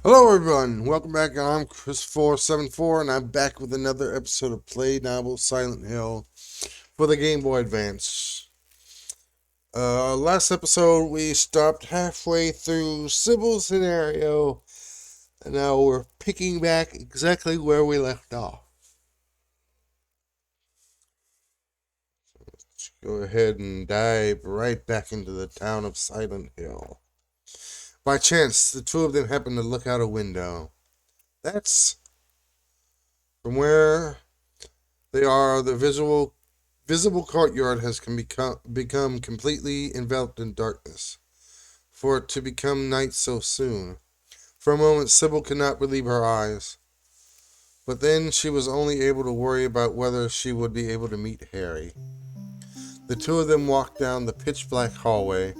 Hello everyone, welcome back. I'm Chris474 and I'm back with another episode of Play Novel Silent Hill for the Game Boy Advance. Last episode we stopped halfway through Cybil's scenario and now we're picking back exactly where we left off. Let's go ahead and dive right back into the town of Silent Hill. By chance, the two of them happened to look out a window. That's from where they are. The visible courtyard has become completely enveloped in darkness. For it to become night so soon. For a moment, Cybil could not believe her eyes. But then she was only able to worry about whether she would be able to meet Harry. The two of them walked down the pitch-black hallway.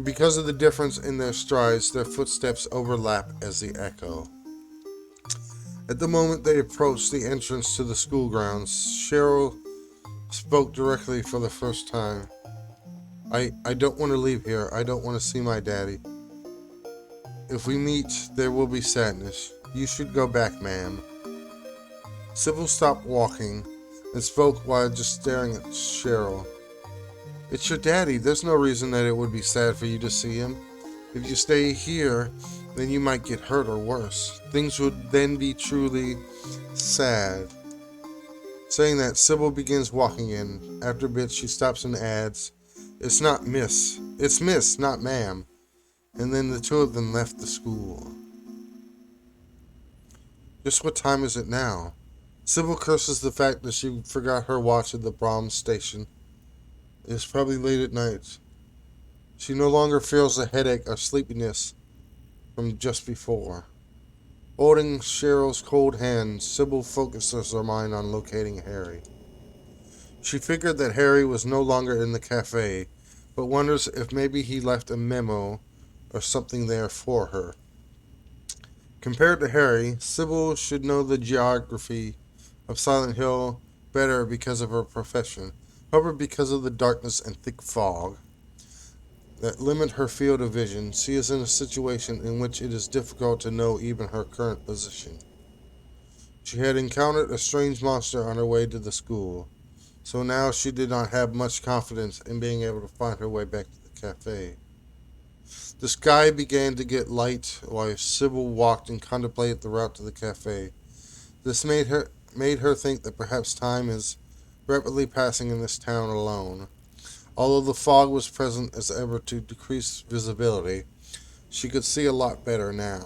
Because of the difference in their strides, their footsteps overlap as they echo. At the moment they approached the entrance to the school grounds, Cheryl spoke directly for the first time. I don't want to leave here. I don't want to see my daddy. If we meet, there will be sadness. You should go back, ma'am. Cybil stopped walking and spoke while just staring at Cheryl. It's your daddy. There's no reason that it would be sad for you to see him. If you stay here, then you might get hurt or worse. Things would then be truly sad. Saying that, Cybil begins walking in. After a bit, she stops and adds, It's not miss. It's miss, not ma'am. And then the two of them left the school. Just what time is it now? Cybil curses the fact that she forgot her watch at the Brahms station. It's probably late at night. She no longer feels a headache or sleepiness from just before. Holding Cheryl's cold hand, Cybil focuses her mind on locating Harry. She figured that Harry was no longer in the cafe, but wonders if maybe he left a memo or something there for her. Compared to Harry, Cybil should know the geography of Silent Hill better because of her profession. However, because of the darkness and thick fog that limit her field of vision, she is in a situation in which it is difficult to know even her current position. She had encountered a strange monster on her way to the school, so now she did not have much confidence in being able to find her way back to the cafe. The sky began to get light while Cybil walked and contemplated the route to the cafe. This made her think that perhaps time is rapidly passing in this town alone. Although the fog was present as ever to decrease visibility, she could see a lot better now.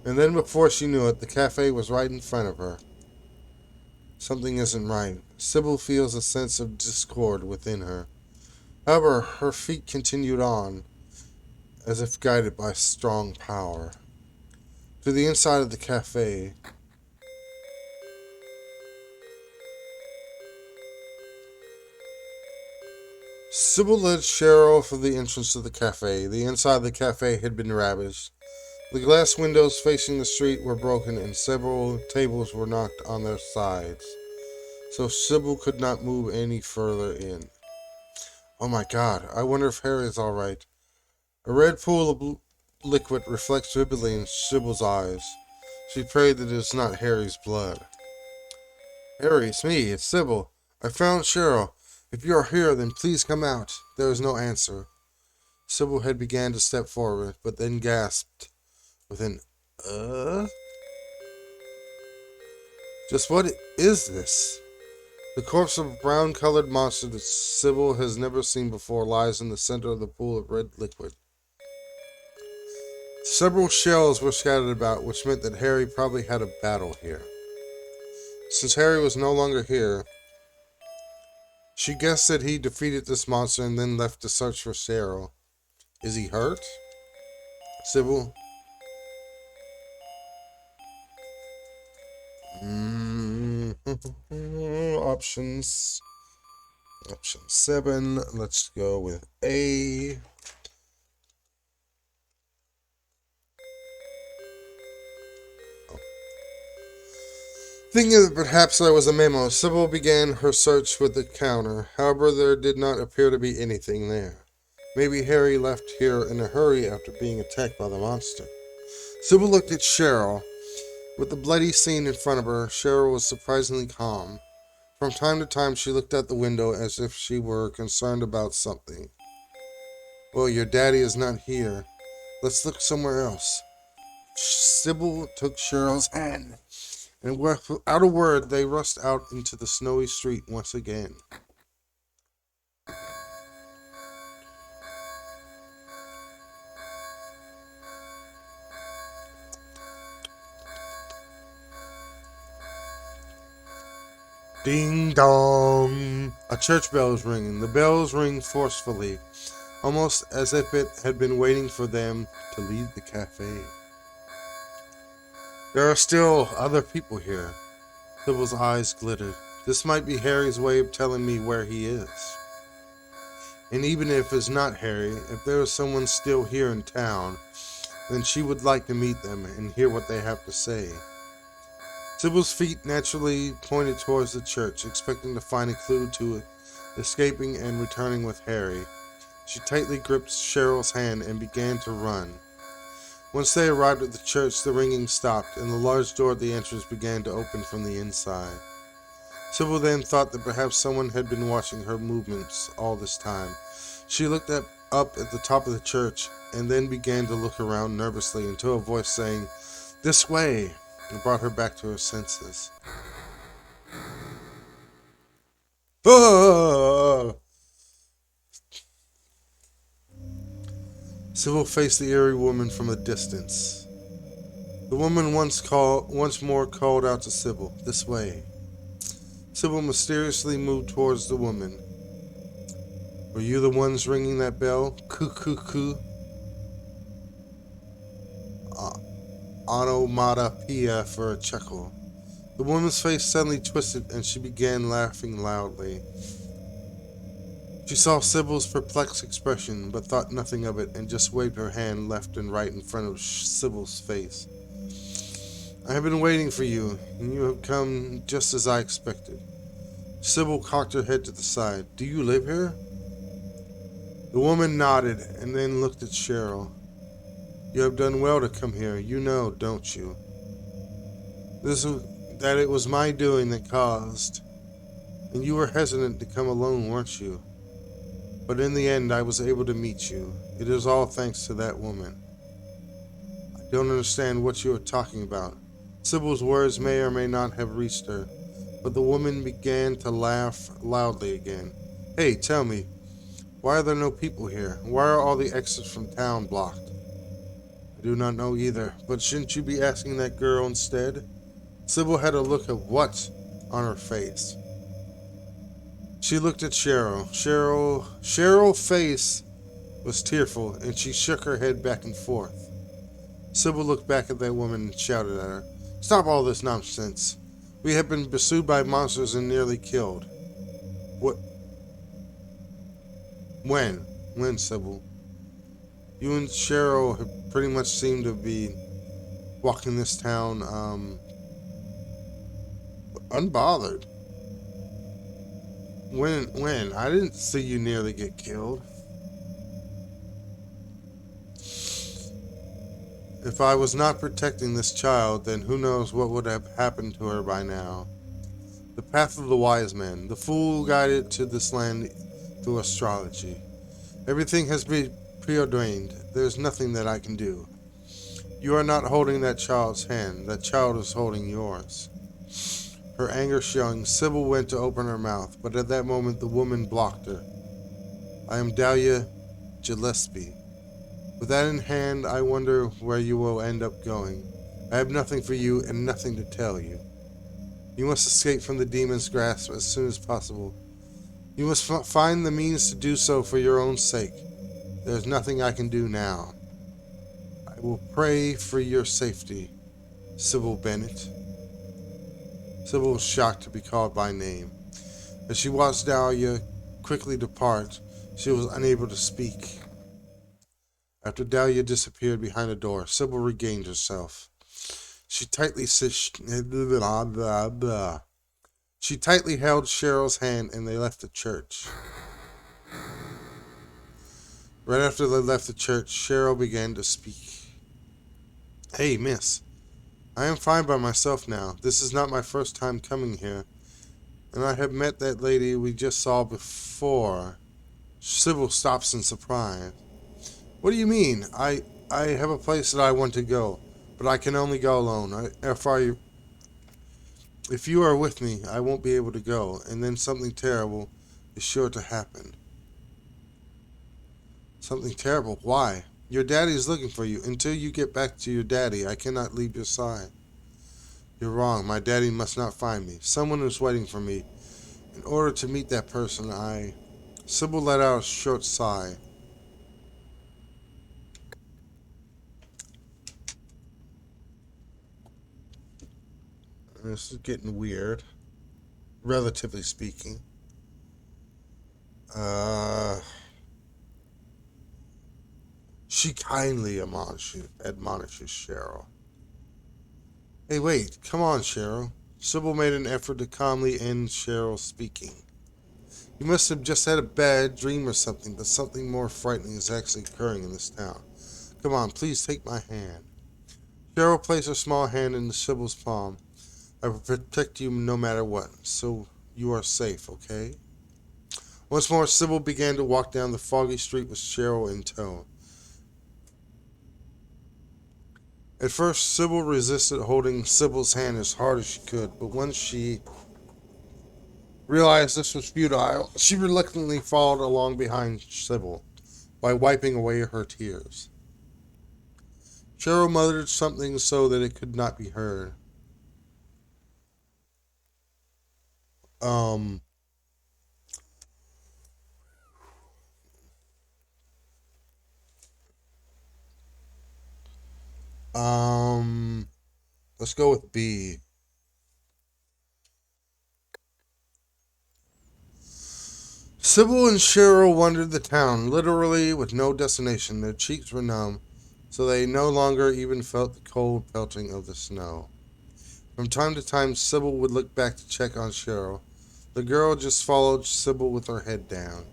And then before she knew it, the cafe was right in front of her. Something isn't right. Cybil feels a sense of discord within her. However, her feet continued on, as if guided by strong power. To the inside of the cafe, Cybil led Cheryl for the entrance to the cafe. The inside of the cafe had been ravaged. The glass windows facing the street were broken and several tables were knocked on their sides, so Cybil could not move any further in. Oh my god, I wonder if Harry is alright. A red pool of liquid reflects vividly in Cybil's eyes. She prayed that it is not Harry's blood. Harry, it's me, it's Cybil. I found Cheryl. If you are here, then please come out. There is no answer. Cybil had began to step forward, but then gasped with an, Just what is this? The corpse of a brown-colored monster that Cybil has never seen before lies in the center of the pool of red liquid. Several shells were scattered about, which meant that Harry probably had a battle here. Since Harry was no longer here, she guessed that he defeated this monster and then left to search for Cheryl. Is he hurt? Cybil? Options. Option 7. Let's go with A. Thinking that perhaps there was a memo, Cybil began her search with the counter. However, there did not appear to be anything there. Maybe Harry left here in a hurry after being attacked by the monster. Cybil looked at Cheryl. With the bloody scene in front of her, Cheryl was surprisingly calm. From time to time, she looked out the window as if she were concerned about something. Well, your daddy is not here. Let's look somewhere else. Cybil took Cheryl's hand, and without a word, they rushed out into the snowy street once again. Ding dong! A church bell is ringing. The bells ring forcefully, almost as if it had been waiting for them to leave the cafe. There are still other people here. Sybil's eyes glittered. This might be Harry's way of telling me where he is. And even if it's not Harry, if there is someone still here in town, then she would like to meet them and hear what they have to say. Sybil's feet naturally pointed towards the church, expecting to find a clue to escaping and returning with Harry. She tightly gripped Cheryl's hand and began to run. Once they arrived at the church, the ringing stopped, and the large door at the entrance began to open from the inside. Cybil then thought that perhaps someone had been watching her movements all this time. She looked up at the top of the church, and then began to look around nervously until a voice saying, "This way!" brought her back to her senses. Ah! Cybil faced the eerie woman from a distance. The woman once more called out to Cybil, "This way." Cybil mysteriously moved towards the woman. "Were you the ones ringing that bell? Coo coo coo." Onomatopoeia for a chuckle. The woman's face suddenly twisted and she began laughing loudly. She saw Sybil's perplexed expression, but thought nothing of it and just waved her hand left and right in front of Sybil's face. "I have been waiting for you, and you have come just as I expected." Cybil cocked her head to the side. "Do you live here?" The woman nodded and then looked at Cheryl. "You have done well to come here. You know, don't you? That it was my doing that caused. And you were hesitant to come alone, weren't you? But in the end, I was able to meet you. It is all thanks to that woman." "I don't understand what you are talking about." Sybil's words may or may not have reached her, but the woman began to laugh loudly again. "Hey, tell me, why are there no people here? Why are all the exits from town blocked?" "I do not know either, but shouldn't you be asking that girl instead?" Cybil had a look of what on her face. She looked at Cheryl. Cheryl's face was tearful, and she shook her head back and forth. Cybil looked back at that woman and shouted at her, "Stop all this nonsense. We have been pursued by monsters and nearly killed." "What? When? When, Cybil? You and Cheryl have pretty much seemed to be walking this town, unbothered." When? I didn't see you nearly get killed." "If I was not protecting this child, then who knows what would have happened to her by now. The path of the wise men, the fool guided to this land through astrology. Everything has been preordained. There's nothing that I can do. You are not holding that child's hand. That child is holding yours." Her anger showing, Cybil went to open her mouth, but at that moment the woman blocked her. "I am Dahlia Gillespie. With that in hand, I wonder where you will end up going. I have nothing for you and nothing to tell you. You must escape from the demon's grasp as soon as possible. You must find the means to do so for your own sake. There is nothing I can do now. I will pray for your safety, Cybil Bennet." Cybil was shocked to be called by name. As she watched Dahlia quickly depart, she was unable to speak. After Dahlia disappeared behind a door, Cybil regained herself. She tightly held Cheryl's hand and they left the church. Right after they left the church, Cheryl began to speak. Hey, miss. I am fine by myself now. This is not my first time coming here, and I have met that lady we just saw before. Sybil stops in surprise. What do you mean? I have a place that I want to go, but I can only go alone. If you are with me, I won't be able to go, and then something terrible is sure to happen. Something terrible? Why? Your daddy is looking for you. Until you get back to your daddy, I cannot leave your side. You're wrong. My daddy must not find me. Someone is waiting for me. In order to meet that person, Sybil let out a short sigh. This is getting weird, relatively speaking. Uh, she kindly admonishes Cheryl. Hey, wait, come on, Cheryl. Sybil made an effort to calmly end Cheryl's speaking. You must have just had a bad dream or something, but something more frightening is actually occurring in this town. Come on, please take my hand. Cheryl placed her small hand in Sybil's palm. I will protect you no matter what, so you are safe, okay? Once more, Sybil began to walk down the foggy street with Cheryl in tow. At first, Sybil resisted holding Sybil's hand as hard as she could, but once she realized this was futile, she reluctantly followed along behind Sybil, while wiping away her tears. Cheryl muttered something so that it could not be heard. Um, um, let's go with B. Sybil and Cheryl wandered the town, literally with no destination. Their cheeks were numb, so they no longer even felt the cold pelting of the snow. From time to time, Sybil would look back to check on Cheryl. The girl just followed Sybil with her head down.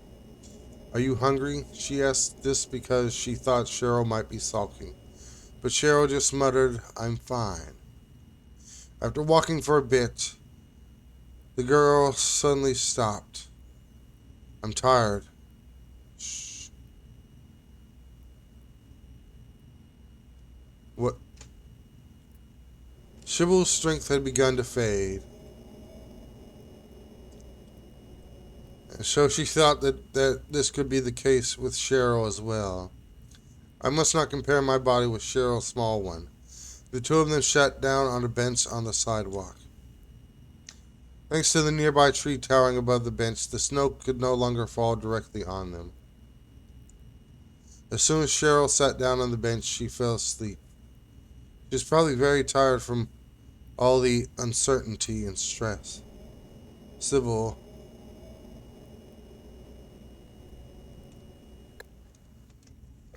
Are you hungry? She asked this because she thought Cheryl might be sulking. But Cheryl just muttered, I'm fine. After walking for a bit, the girl suddenly stopped. I'm tired. Shh. What? Sybil's strength had begun to fade, and so she thought that this could be the case with Cheryl as well. I must not compare my body with Cheryl's small one. The two of them sat down on a bench on the sidewalk. Thanks to the nearby tree towering above the bench, the snow could no longer fall directly on them. As soon as Cheryl sat down on the bench, she fell asleep. She was probably very tired from all the uncertainty and stress. Cybil,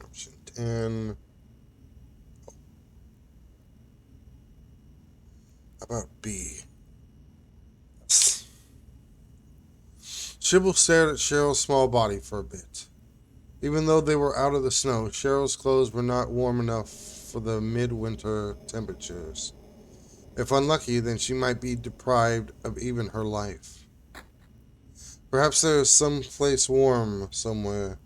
option 10. About B. Sybil stared at Cheryl's small body for a bit. Even though they were out of the snow, Cheryl's clothes were not warm enough for the midwinter temperatures. If unlucky, then she might be deprived of even her life. Perhaps there is some place warm somewhere.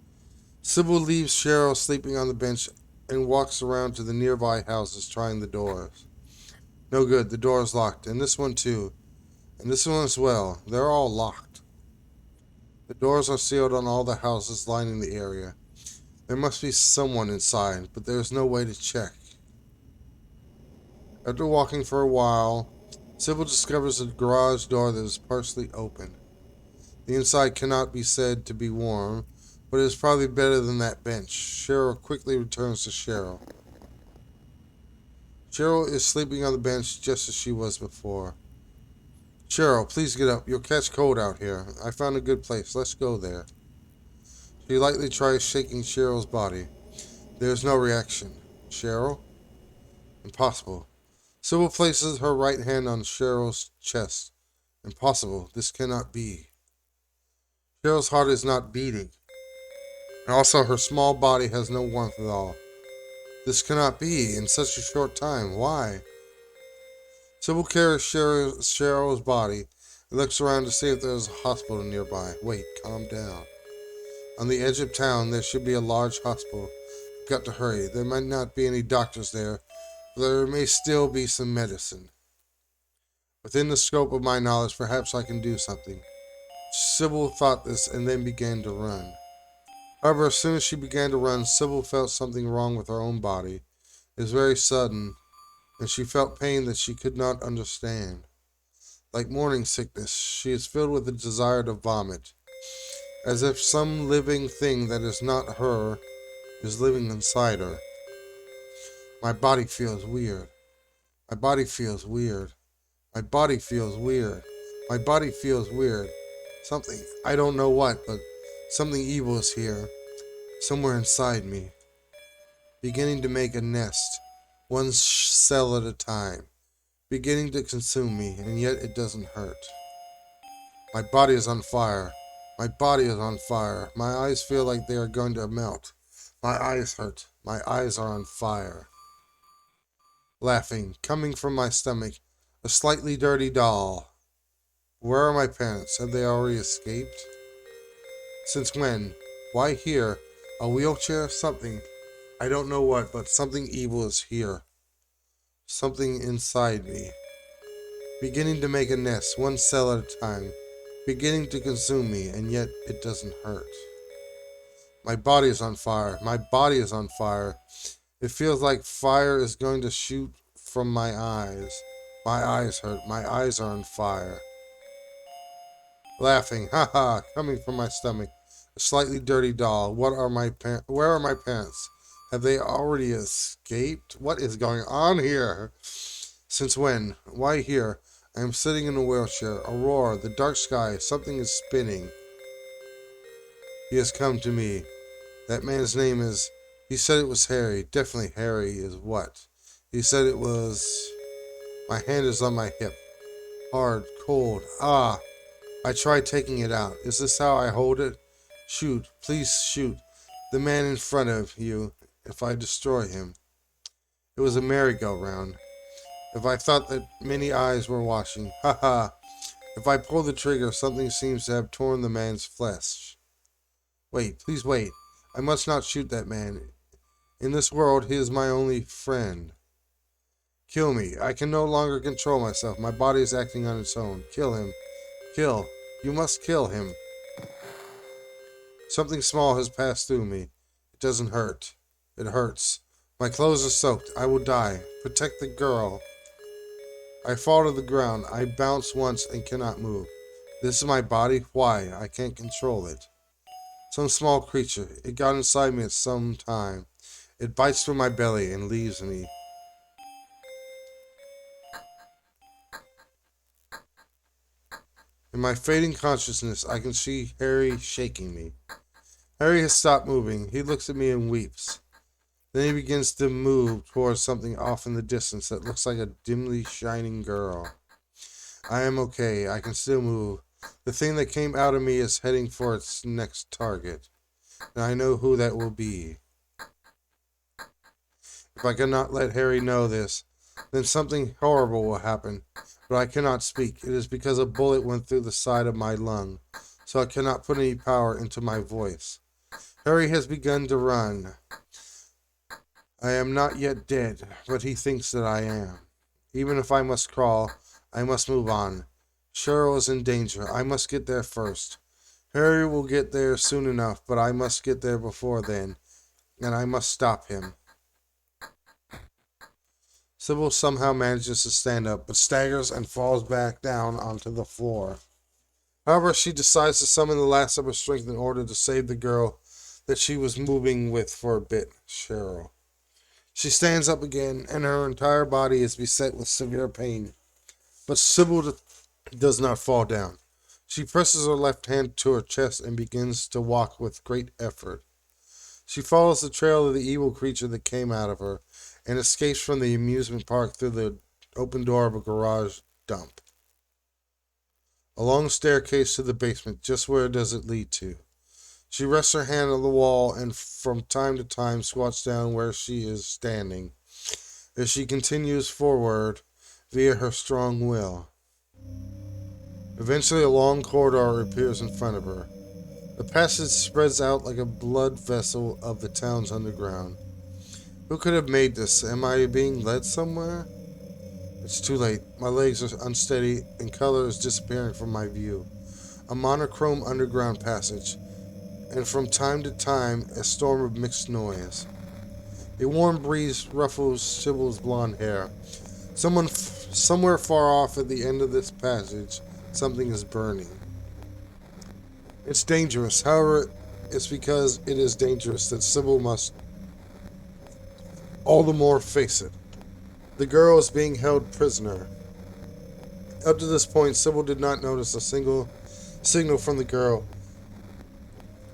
Sybil leaves Cheryl sleeping on the bench and walks around to the nearby houses, trying the doors. No good, the door is locked, and this one too. And this one as well. They're all locked. The doors are sealed on all the houses lining the area. There must be someone inside, but there is no way to check. After walking for a while, Sybil discovers a garage door that is partially open. The inside cannot be said to be warm, but it is probably better than that bench. Cheryl quickly returns to Cheryl. Cheryl is sleeping on the bench just as she was before. Cheryl, please get up. You'll catch cold out here. I found a good place. Let's go there. She lightly tries shaking Cheryl's body. There is no reaction. Cheryl? Impossible. Sybil places her right hand on Cheryl's chest. Impossible. This cannot be. Cheryl's heart is not beating. And also, her small body has no warmth at all. This cannot be in such a short time. Why? Cybil carries Cheryl's body and looks around to see if there's a hospital nearby. Wait, calm down. On the edge of town, there should be a large hospital. I've got to hurry. There might not be any doctors there, but there may still be some medicine. Within the scope of my knowledge, perhaps I can do something. Cybil thought this and then began to run. However, as soon as she began to run, Cybil felt something wrong with her own body. It was very sudden, and she felt pain that she could not understand. Like morning sickness, she is filled with a desire to vomit, as if some living thing that is not her is living inside her. My body feels weird. My body feels weird. My body feels weird. My body feels weird. Something, I don't know what, but something evil is here, somewhere inside me, beginning to make a nest, one cell at a time, beginning to consume me, and yet it doesn't hurt. My body is on fire. My body is on fire. My eyes feel like they are going to melt. My eyes hurt. My eyes are on fire. Laughing, coming from my stomach, a slightly dirty doll. Where are my parents? Have they already escaped? Since when? Why here? A wheelchair? Something. I don't know what, but something evil is here. Something inside me. Beginning to make a nest, one cell at a time. Beginning to consume me, and yet it doesn't hurt. My body is on fire. My body is on fire. It feels like fire is going to shoot from my eyes. My eyes hurt. My eyes are on fire. Laughing, ha ha, coming from my stomach. A slightly dirty doll. Where are my parents? Have they already escaped? What is going on here? Since when? Why here? I am sitting in a wheelchair. Aurora, the dark sky. Something is spinning. He has come to me. That man's name is... He said it was Harry. Definitely Harry is what? He said it was... My hand is on my hip. Hard, cold. Ah! I tried taking it out. Is this how I hold it? Shoot. Please shoot. The man in front of you. If I destroy him. It was a merry-go-round. If I thought that many eyes were watching. Ha ha. If I pull the trigger, something seems to have torn the man's flesh. Wait. Please wait. I must not shoot that man. In this world, he is my only friend. Kill me. I can no longer control myself. My body is acting on its own. Kill him. Kill. You must kill him. Something small has passed through me. It doesn't hurt. It hurts. My clothes are soaked. I will die. Protect the girl. I fall to the ground. I bounce once and cannot move. This is my body? Why? I can't control it. Some small creature. It got inside me at some time. It bites through my belly and leaves me. In my fading consciousness, I can see Harry shaking me. Harry has stopped moving. He looks at me and weeps. Then he begins to move towards something off in the distance that looks like a dimly shining girl. I am okay. I can still move. The thing that came out of me is heading for its next target. And I know who that will be. If I cannot let Harry know this, then something horrible will happen. But I cannot speak. It is because a bullet went through the side of my lung, so I cannot put any power into my voice. Harry has begun to run. I am not yet dead, but he thinks that I am. Even if I must crawl, I must move on. Cheryl is in danger. I must get there first. Harry will get there soon enough, but I must get there before then, and I must stop him. Cybil somehow manages to stand up, but staggers and falls back down onto the floor. However, she decides to summon the last of her strength in order to save the girl that she was moving with for a bit, Cheryl. She stands up again, and her entire body is beset with severe pain. But Cybil does not fall down. She presses her left hand to her chest and begins to walk with great effort. She follows the trail of the evil creature that came out of her, and escapes from the amusement park through the open door of a garage dump. A long staircase to the basement. Just where does it lead to? She rests her hand on the wall and from time to time squats down where she is standing. As she continues forward via her strong will. Eventually, a long corridor appears in front of her. The passage spreads out like a blood vessel of the town's underground. Who could have made this? Am I being led somewhere? It's too late. My legs are unsteady and color is disappearing from my view. A monochrome underground passage, and from time to time a storm of mixed noise. A warm breeze ruffles Sybil's blonde hair. Somewhere far off at the end of this passage, something is burning. It's dangerous. However, it's because it is dangerous that Sybil must all the more face it. The girl is being held prisoner. Up to this point, Sybil did not notice a single signal from the girl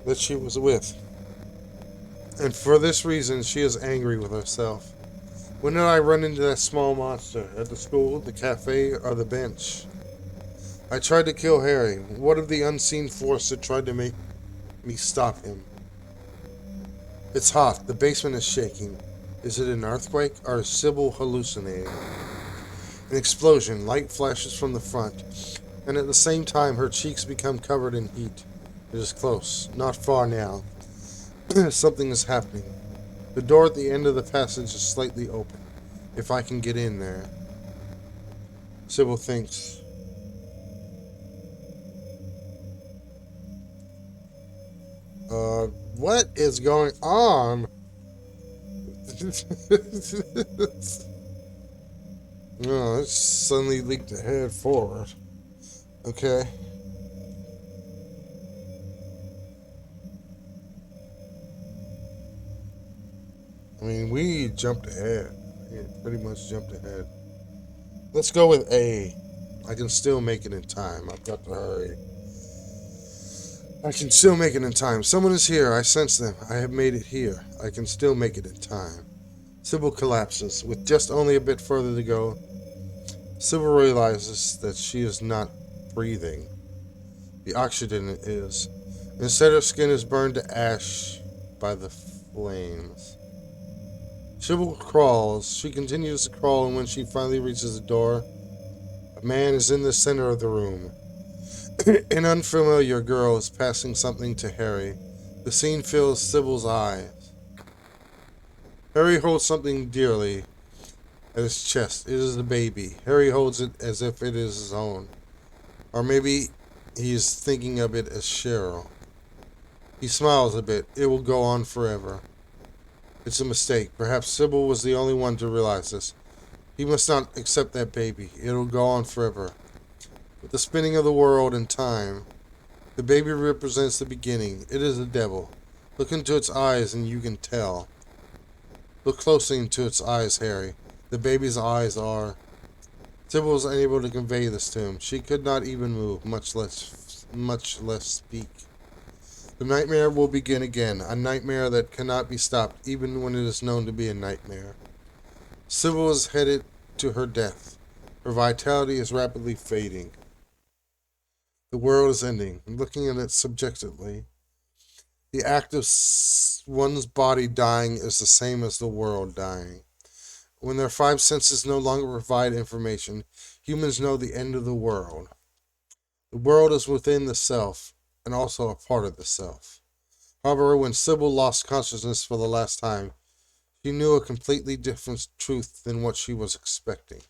that she was with. And for this reason, she is angry with herself. When did I run into that small monster? At the school, the cafe, or the bench? I tried to kill Harry. What of the unseen force that tried to make me stop him? It's hot. The basement is shaking. Is it an earthquake, or is Sybil hallucinating? An explosion. Light flashes from the front, and at the same time her cheeks become covered in heat. It is close. Not far now. Something is happening. The door at the end of the passage is slightly open. If I can get in there. Sybil thinks. What is going on? No, it suddenly leaked ahead forward. Okay. I mean, we jumped ahead. Yeah, pretty much jumped ahead. Let's go with A. I can still make it in time. I've got to hurry. I can still make it in time. Someone is here. I sense them. I have made it here. I can still make it in time. Sybil collapses. With just only a bit further to go, Sybil realizes that she is not breathing. The oxygen is. Instead, her skin is burned to ash by the flames. Sybil crawls. She continues to crawl, and when she finally reaches the door, a man is in the center of the room. An unfamiliar girl is passing something to Harry. The scene fills Sybil's eyes. Harry holds something dearly at his chest. It is the baby. Harry holds it as if it is his own. Or maybe he is thinking of it as Cheryl. He smiles a bit. It will go on forever. It's a mistake. Perhaps Sybil was the only one to realize this. He must not accept that baby. It'll go on forever. With the spinning of the world and time, the baby represents the beginning. It is the devil. Look into its eyes and you can tell. Look closely into its eyes, Harry. The baby's eyes are... Sybil was unable to convey this to him. She could not even move, much less speak. The nightmare will begin again, a nightmare that cannot be stopped, even when it is known to be a nightmare. Sybil is headed to her death. Her vitality is rapidly fading. The world is ending. Looking at it subjectively, the act of one's body dying is the same as the world dying. When their five senses no longer provide information, humans know the end of the world. The world is within the self, and also a part of the self. However, when Sybil lost consciousness for the last time, she knew a completely different truth than what she was expecting.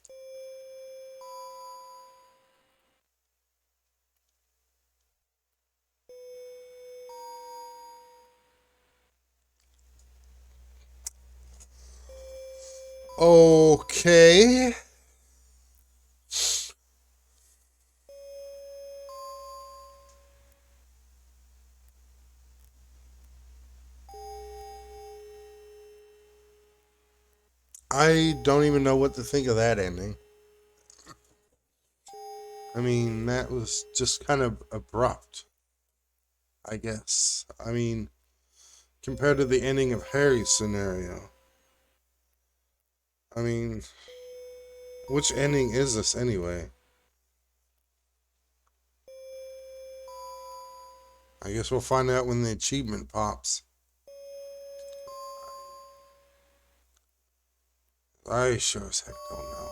Okay. I don't even know what to think of that ending. I mean, that was just kind of abrupt, I guess. I mean, compared to the ending of Harry's scenario. I mean, which ending is this anyway? I guess we'll find out when the achievement pops. I sure as heck don't know.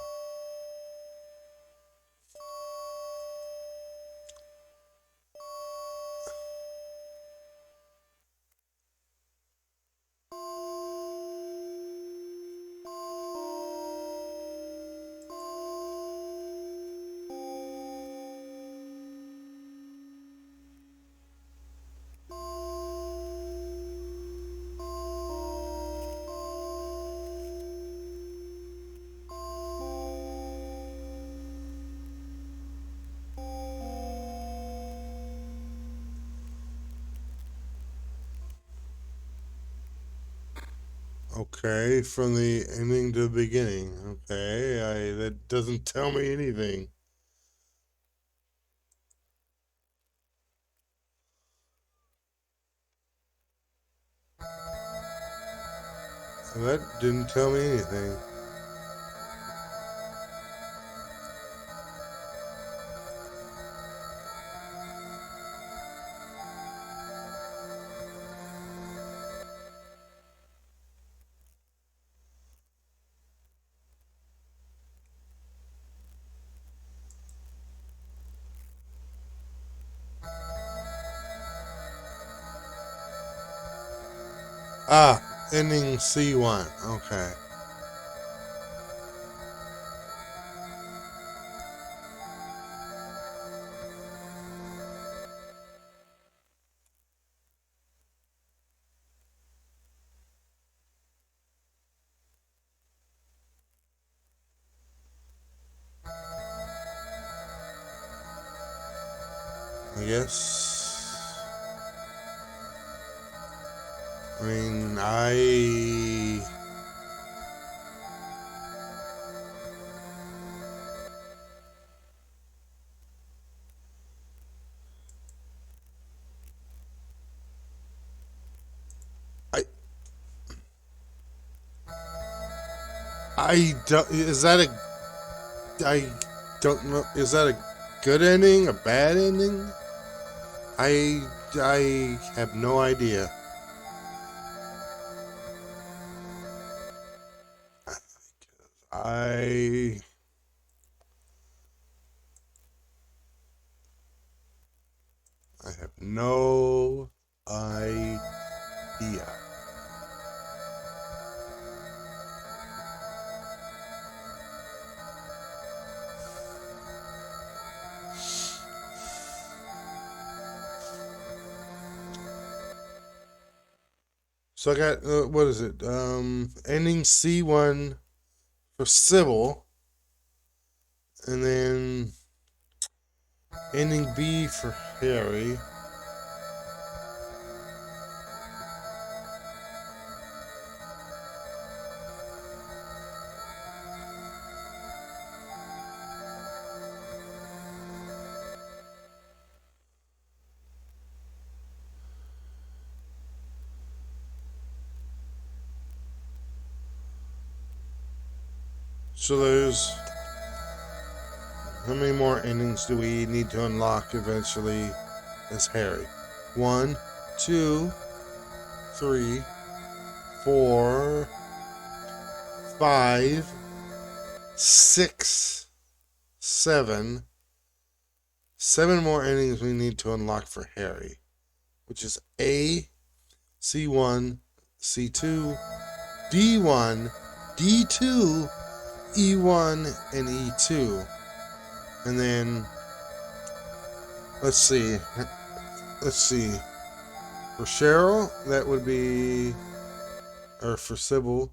Okay, from the ending to the beginning. Okay, that doesn't tell me anything. That didn't tell me anything. Ah, ending C1. Okay. I guess. I mean, I, I don't. Is that a? I don't know. Is that a good ending? A bad ending? I have no idea. I I have no idea. So I got what is it? Ending C1 for Cybil, and then ending B for Harry. So there's how many more endings do we need to unlock eventually as Harry? 1, 2, 3, 4, 5, 6, 7. 7 more endings we need to unlock for Harry, which is A, C1, C2, D1, D2, E1, and E2. And then, let's see. For Cheryl, that would be, or for Cybil,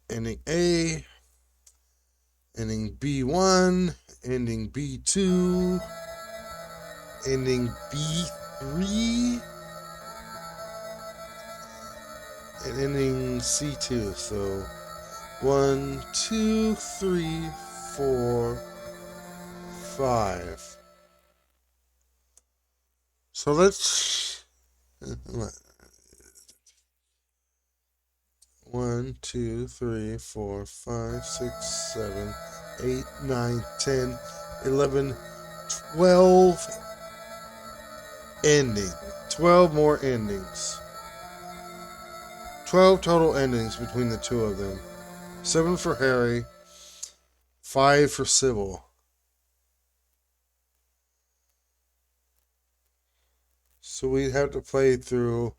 ending A, ending B1, ending B2, ending B3, and ending C2. So 1, 2, 3, 4, 5. So let's 1, 2, 3, 4, 5, 6, 7, 8, 9, 10, 11, 12 endings. 12 more endings. 12 total endings between the two of them. 7 for Harry, 5 for Cybil. So we'd have to play through.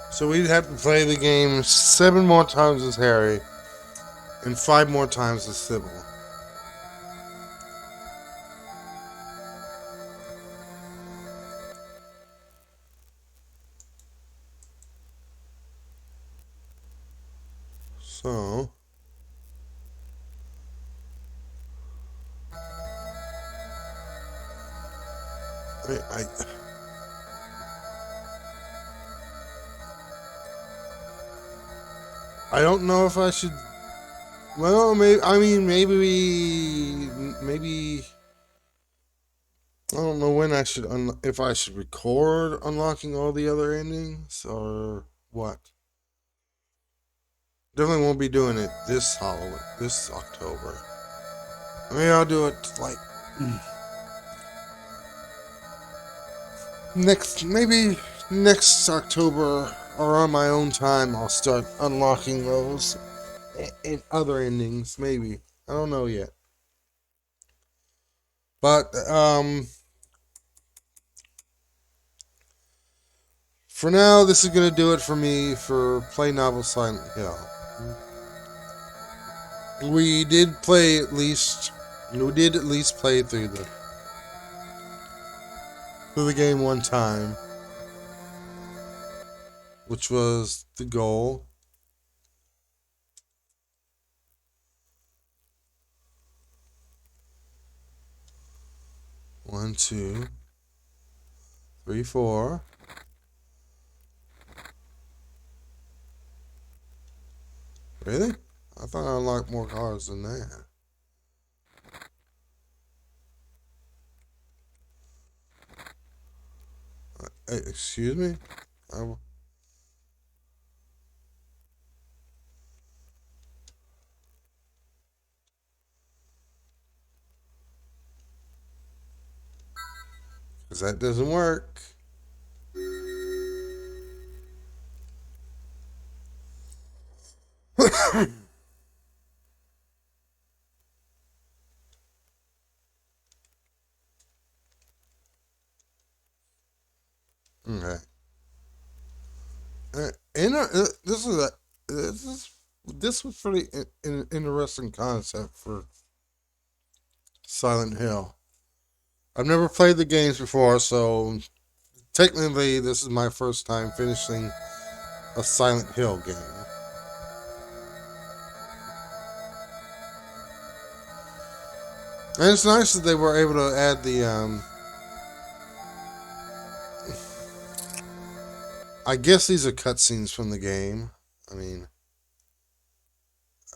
So we'd have to play the game 7 more times as Harry and 5 more times as Cybil. So I don't know if I should. Well, maybe maybe I don't know when I should if I should record unlocking all the other endings or what. Definitely won't be doing it this Halloween, this October. Maybe I'll do it like maybe next October or on my own time. I'll start unlocking those and other endings. Maybe I don't know yet. But for now, this is gonna do it for me for Play Novel Silent Hill. We did play at least. We did at least play through the game one time, which was the goal. One, two, three, four. Really? I thought I unlocked more cars than that. Excuse me? Because that doesn't work. Okay. This was pretty interesting concept for Silent Hill. I've never played the games before, so technically this is my first time finishing a Silent Hill game. And it's nice that they were able to add the I guess these are cutscenes from the game. I mean,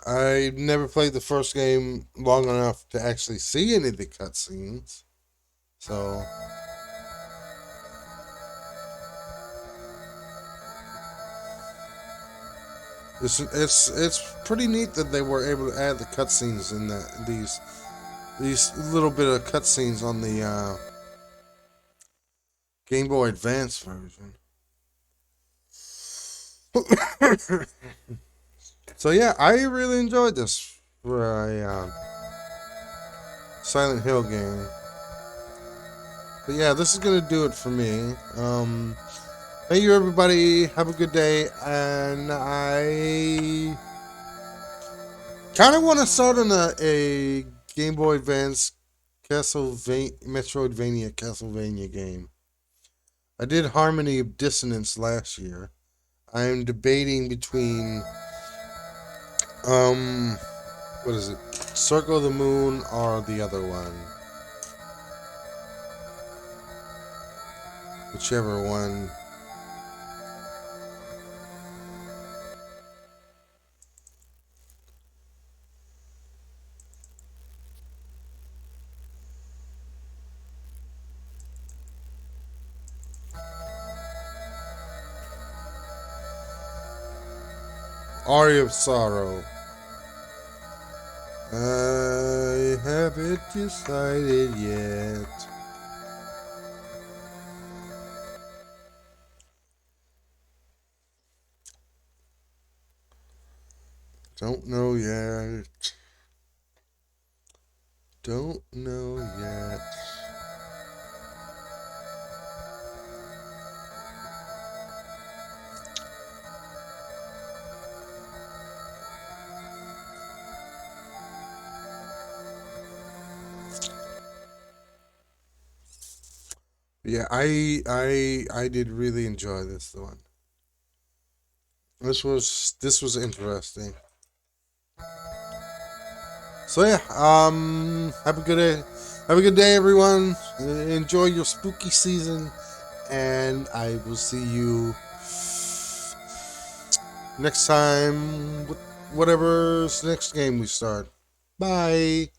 I never played the first game long enough to actually see any of the cutscenes. So it's pretty neat that they were able to add the cutscenes in these little bit of cutscenes on the Game Boy Advance version. So yeah, I really enjoyed this for a Silent Hill game. But yeah, this is gonna do it for me. Thank you everybody. Have a good day, and I kind of want to start on a Game Boy Advance Metroidvania Castlevania game. I did Harmony of Dissonance last year. I am debating between what is it? Circle of the Moon or the other one. whichever one. Aria of Sorrow. I haven't decided yet. Don't know yet. Don't know yet. Yeah, I did really enjoy this one. This was interesting. So yeah, have a good day. Have a good day, everyone. Enjoy your spooky season, and I will see you next time with whatever's next game we start. Bye.